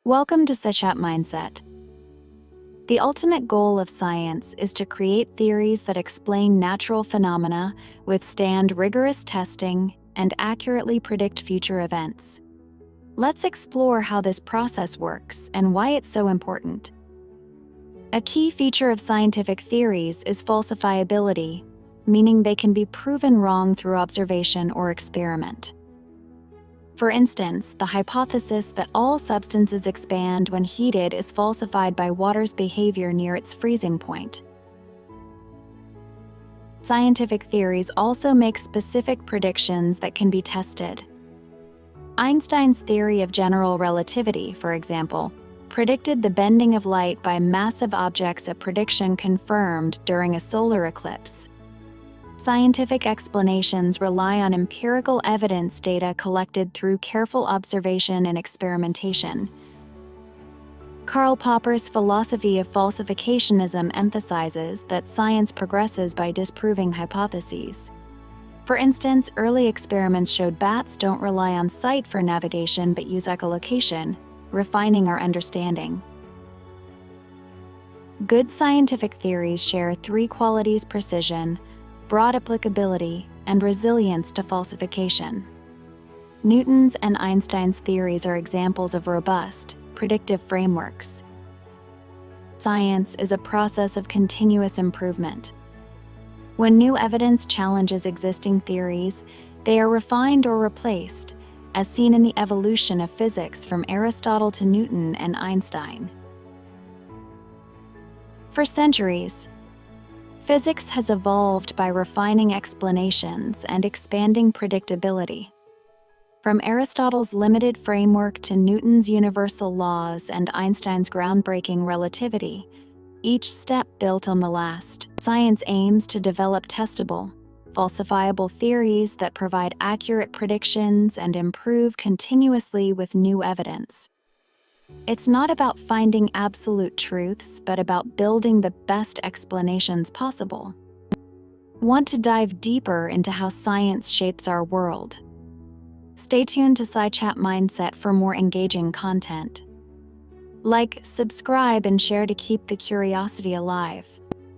Welcome to Sci-Chat Mindset. The ultimate goal of science is to create theories that explain natural phenomena, withstand rigorous testing, and accurately predict future events. Let's explore how this process works and why it's so important. A key feature of scientific theories is falsifiability, meaning they can be proven wrong through observation or experiment. For instance, the hypothesis that all substances expand when heated is falsified by water's behavior near its freezing point. Scientific theories also make specific predictions that can be tested. Einstein's theory of general relativity, for example, predicted the bending of light by massive objects, a prediction confirmed during a solar eclipse. Scientific explanations rely on empirical evidence data collected through careful observation and experimentation. Karl Popper's philosophy of falsificationism emphasizes that science progresses by disproving hypotheses. For instance, early experiments showed bats don't rely on sight for navigation but use echolocation, refining our understanding. Good scientific theories share three qualities: precision, broad applicability, and resilience to falsification. Newton's and Einstein's theories are examples of robust, predictive frameworks. Science is a process of continuous improvement. When new evidence challenges existing theories, they are refined or replaced, as seen in the evolution of physics from Aristotle to Newton and Einstein. For centuries, physics has evolved by refining explanations and expanding predictability. From Aristotle's limited framework to Newton's universal laws and Einstein's groundbreaking relativity, each step built on the last. Science aims to develop testable, falsifiable theories that provide accurate predictions and improve continuously with new evidence. It's not about finding absolute truths, but about building the best explanations possible. Want to dive deeper into how science shapes our world? Stay tuned to Sci-Chat Mindset for more engaging content. Like, subscribe, and share to keep the curiosity alive.